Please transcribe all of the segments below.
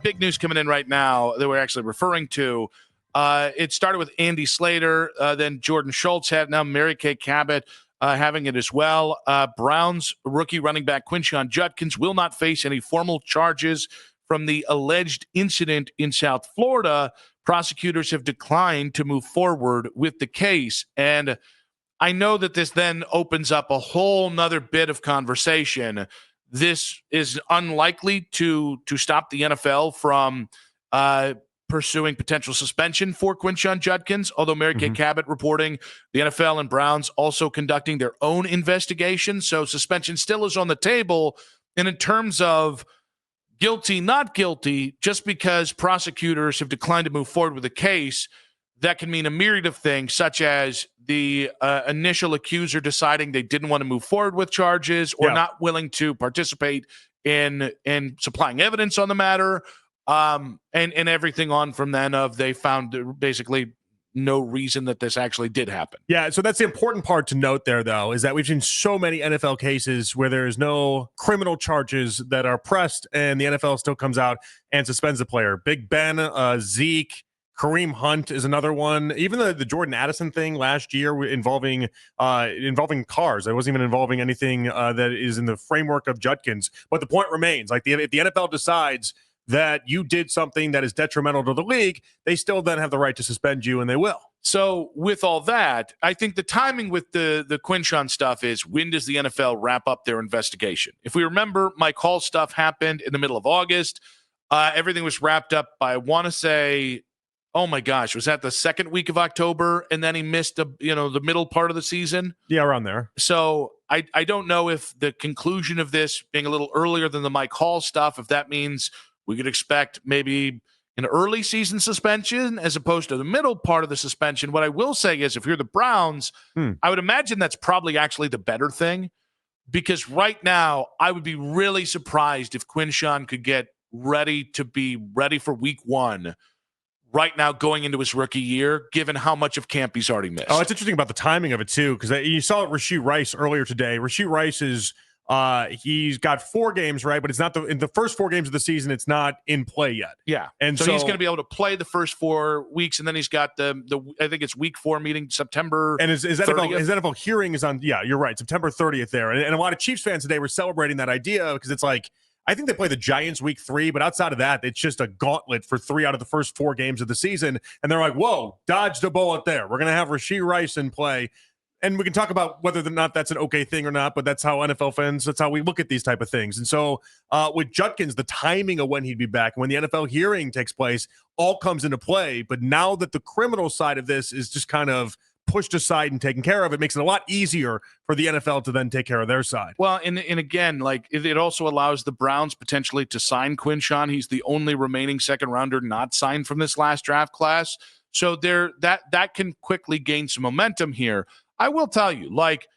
big news coming in right now that we're actually referring to. It started with Andy Slater, then Jordan Schultz had, now Mary Kay Cabot having it as well. Browns rookie running back Quinshon Judkins will not face any formal charges from the alleged incident in South Florida. Prosecutors have declined to move forward with the case. And I know that this then opens up a whole nother bit of conversation. This is unlikely to stop the NFL from pursuing potential suspension for Quinshon Judkins, although Mary Kay Cabot reporting the NFL and Browns also conducting their own investigation. So suspension still is on the table. And in terms of guilty, not guilty, just because prosecutors have declined to move forward with the case, that can mean a myriad of things, such as the initial accuser deciding they didn't want to move forward with charges or not willing to participate in supplying evidence on the matter, and everything on from then of they found basically no reason that this actually did happen. Yeah, so that's the important part to note there, though, is that we've seen so many NFL cases where there is no criminal charges that are pressed, and the NFL still comes out and suspends the player. Big Ben, Zeke, Kareem Hunt is another one. Even the Jordan Addison thing last year involving cars. It wasn't even involving anything that is in the framework of Judkins. But the point remains, like if the NFL decides that you did something that is detrimental to the league, they still then have the right to suspend you, and they will. So with all that, I think the timing with the Quinshon stuff is, when does the NFL wrap up their investigation? If we remember, Mike Hall stuff happened in the middle of August. Everything was wrapped up by, I want to say, oh my gosh, was that the second week of October? And then he missed the middle part of the season? Yeah, around there. So I don't know if the conclusion of this being a little earlier than the Mike Hall stuff, if that means we could expect maybe an early season suspension as opposed to the middle part of the suspension. What I will say is, if you're the Browns, I would imagine that's probably actually the better thing, because right now I would be really surprised if Quinshon could get ready for week 1 right now going into his rookie year, given how much of camp he's already missed. Oh, it's interesting about the timing of it, too, because you saw Rashee Rice earlier today. Rashee Rice is he's got 4 games, right? But it's not in the first 4 games of the season, it's not in play yet. Yeah. And so he's going to be able to play the first 4 weeks, and then he's got the I think it's week 4 meeting September. And his NFL hearing is on, yeah, you're right, September 30th there. And a lot of Chiefs fans today were celebrating that idea, because it's like, I think they play the Giants week 3, but outside of that, it's just a gauntlet for 3 out of the first 4 games of the season. And they're like, whoa, dodged a bullet there. We're going to have Rashee Rice in play. And we can talk about whether or not that's an okay thing or not, but that's how NFL fans, that's how we look at these type of things. And so with Judkins, the timing of when he'd be back, when the NFL hearing takes place, all comes into play. But now that the criminal side of this is just kind of pushed aside and taken care of, it makes it a lot easier for the NFL to then take care of their side. Well, and again, like it also allows the Browns potentially to sign Quinshon. He's the only remaining second rounder not signed from this last draft class. So that can quickly gain some momentum here. I will tell you, like,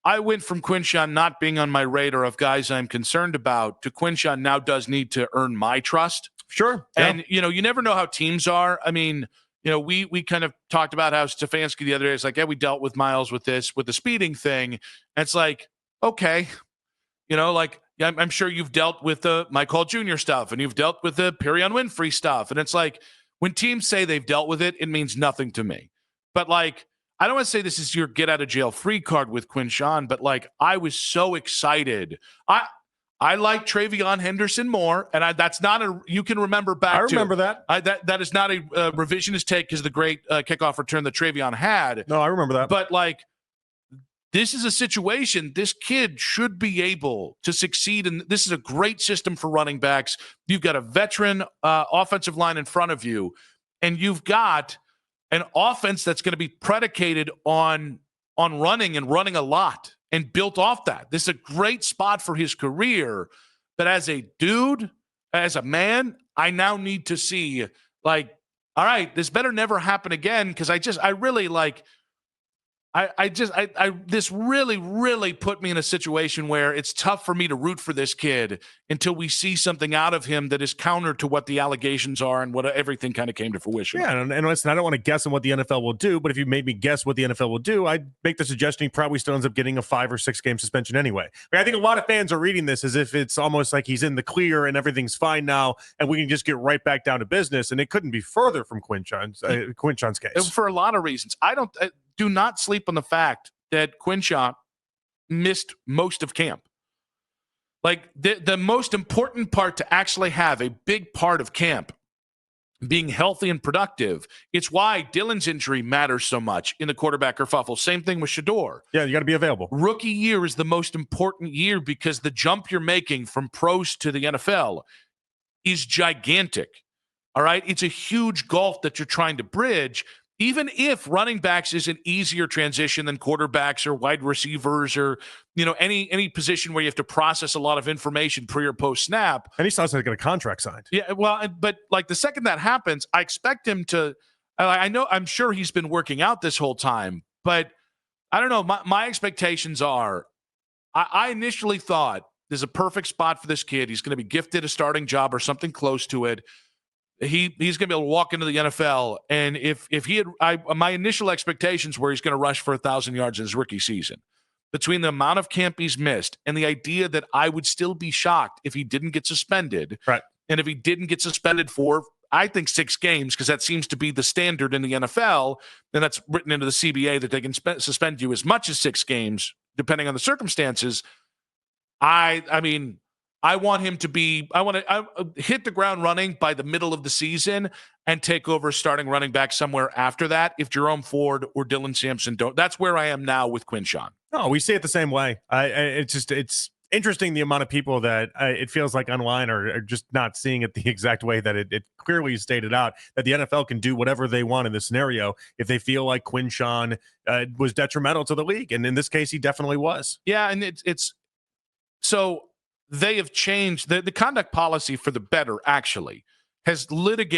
I went from Quinshon not being on my radar of guys I'm concerned about to Quinshon now does need to earn my trust. Sure. And, you never know how teams are. I mean, we kind of talked about how Stefanski the other day is like, yeah, we dealt with Miles with the speeding thing. And it's like, okay, I'm sure you've dealt with the Mike Hall Jr. stuff, and you've dealt with the Perion Winfrey stuff. And it's like, when teams say they've dealt with it, it means nothing to me. But like, I don't want to say this is your get out of jail free card with Quinshon, but like, I was so excited. I like Travion Henderson more, and that's not you can remember back. I remember that. That is not a revisionist take, because the great kickoff return that Travion had. No, I remember that. But like, this is a situation, this kid should be able to succeed, and this is a great system for running backs. You've got a veteran offensive line in front of you, and you've got an offense that's going to be predicated on running and running a lot and built off that. This is a great spot for his career. But as a dude, as a man, I now need to see, like, all right, this better never happen again, because I really like, This really, really put me in a situation where it's tough for me to root for this kid until we see something out of him that is counter to what the allegations are and what everything kind of came to fruition. Yeah, and listen, I don't want to guess on what the NFL will do, but if you made me guess what the NFL will do, I'd make the suggestion he probably still ends up getting a 5 or 6 game suspension anyway. I think a lot of fans are reading this as if it's almost like he's in the clear and everything's fine now, and we can just get right back down to business. And it couldn't be further from Quinshon's case for a lot of reasons. Do not sleep on the fact that Quinshon missed most of camp. Like the most important part to actually have a big part of camp being healthy and productive. It's why Dylan's injury matters so much in the quarterback kerfuffle. Same thing with Shedeur. Yeah, you got to be available. Rookie year is the most important year because the jump you're making from pros to the NFL is gigantic. All right? It's a huge gulf that you're trying to bridge. Even if running backs is an easier transition than quarterbacks or wide receivers or, any position where you have to process a lot of information pre or post snap. And he still has to get a contract signed. Yeah, well, but like the second that happens, I expect him to, I'm sure he's been working out this whole time, but I don't know. My expectations are, I initially thought there's a perfect spot for this kid. He's going to be gifted a starting job or something close to it. He's going to be able to walk into the NFL, and if he had, my initial expectations were he's going to rush for 1,000 yards in his rookie season. Between the amount of camp he's missed and the idea that I would still be shocked if he didn't get suspended, right? And if he didn't get suspended for, I think 6 games, because that seems to be the standard in the NFL, and that's written into the CBA that they can suspend you as much as 6 games depending on the circumstances. I want him to hit the ground running by the middle of the season and take over starting running back somewhere after that if Jerome Ford or Dylan Sampson don't. That's where I am now with Quinshon. No, we see it the same way. It's interesting the amount of people that it feels like online are just not seeing it the exact way that it clearly stated out, that the NFL can do whatever they want in this scenario if they feel like Quinshon was detrimental to the league. And in this case, he definitely was. Yeah, and it's so – they have changed the conduct policy for the better, actually, has removed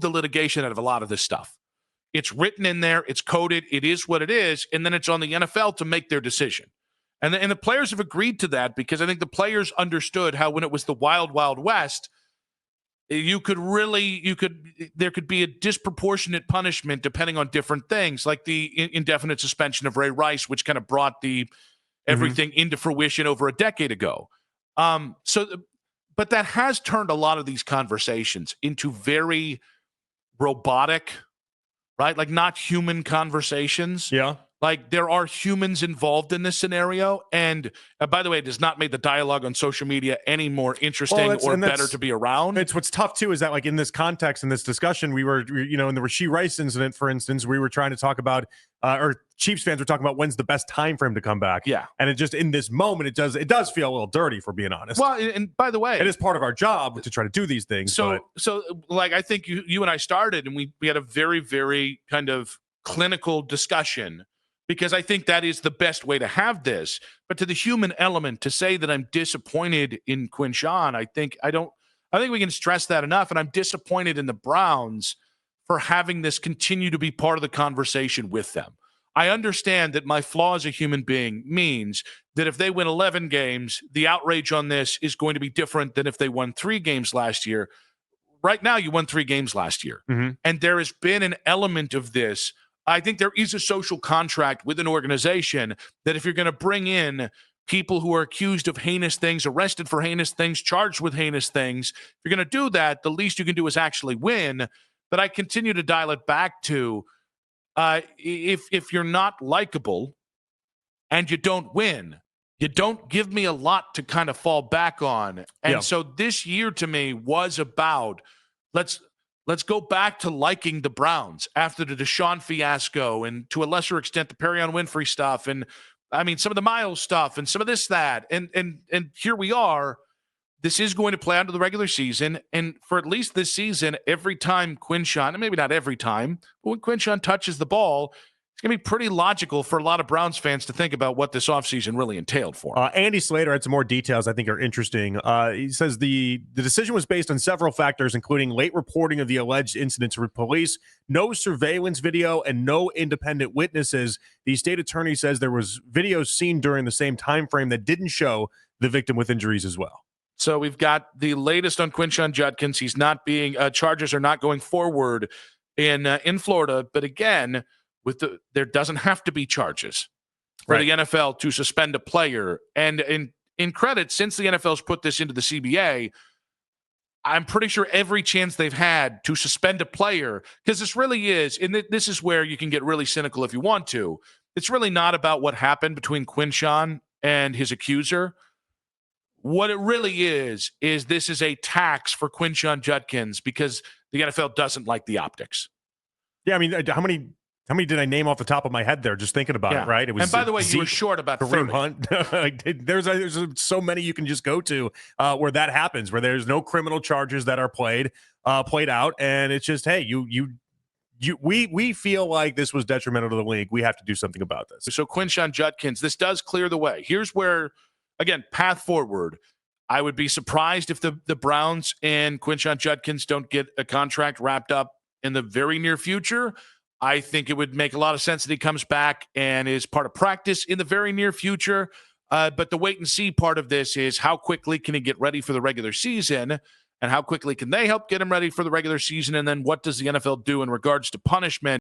the litigation out of a lot of this stuff. It's written in there, it's coded, it is what it is, and then it's on the NFL to make their decision. And the players have agreed to that because I think the players understood how when it was the wild, wild west, there could be a disproportionate punishment depending on different things, like the indefinite suspension of Ray Rice, which kind of brought everything into fruition over a decade ago. But that has turned a lot of these conversations into very robotic, right? Like not human conversations. Yeah. Like there are humans involved in this scenario. And by the way, it does not make the dialogue on social media any more interesting or better to be around. It's what's tough too, is that like in this context, in this discussion, we were, in the Rashee Rice incident, for instance, we were trying to talk about, or Chiefs fans were talking about when's the best time for him to come back. Yeah. And it just, in this moment, it does feel a little dirty, for being honest. Well, and by the way, it is part of our job to try to do these things. So like, I think you and I started and we had a very, very kind of clinical discussion, because I think that is the best way to have this. But to the human element, to say that I'm disappointed in Quinshon, I think we can stress that enough. And I'm disappointed in the Browns for having this continue to be part of the conversation with them. I understand that my flaw as a human being means that if they win 11 games, the outrage on this is going to be different than if they won 3 games last year. Right now, you won 3 games last year. Mm-hmm. And there has been an element of this. I think there is a social contract with an organization that if you're going to bring in people who are accused of heinous things, arrested for heinous things, charged with heinous things, if you're going to do that, the least you can do is actually win. But I continue to dial it back to if you're not likable and you don't win, you don't give me a lot to kind of fall back on. And so this year to me was about let's go back to liking the Browns after the Deshaun fiasco and to a lesser extent the Perion Winfrey stuff, and I mean some of the Miles stuff and some of this, that, and here we are. This is going to play out to the regular season, and for at least this season, every time Quinshon, and maybe not every time, but when Quinshon touches the ball, it's going to be pretty logical for a lot of Browns fans to think about what this offseason really entailed for him. Andy Slater had some more details I think are interesting. He says the decision was based on several factors, including late reporting of the alleged incidents with police, no surveillance video, and no independent witnesses. The state attorney says there was videos seen during the same time frame that didn't show the victim with injuries as well. So we've got the latest on Quinshon Judkins. He's not being charges are not going forward in Florida, but again, there doesn't have to be charges for the NFL to suspend a player. And in credit, since the NFL's put this into the CBA, I'm pretty sure every chance they've had to suspend a player, because this really is, and this is where you can get really cynical if you want to. It's really not about what happened between Quinshon and his accuser. What it really is this is a tax for Quinshon Judkins because the NFL doesn't like the optics. Yeah, I mean, how many did I name off the top of my head there? Just thinking about it, right? It was. And by the way, you were short about Kareem 30. Hunt. there's so many you can just go to where that happens, where there's no criminal charges that are played out, and it's just, hey, we feel like this was detrimental to the league. We have to do something about this. So Quinshon Judkins, this does clear the way. Here's where, again, path forward. I would be surprised if the Browns and Quinshon Judkins don't get a contract wrapped up in the very near future. I think it would make a lot of sense that he comes back and is part of practice in the very near future. But the wait and see part of this is how quickly can he get ready for the regular season, and how quickly can they help get him ready for the regular season? And then what does the NFL do in regards to punishment?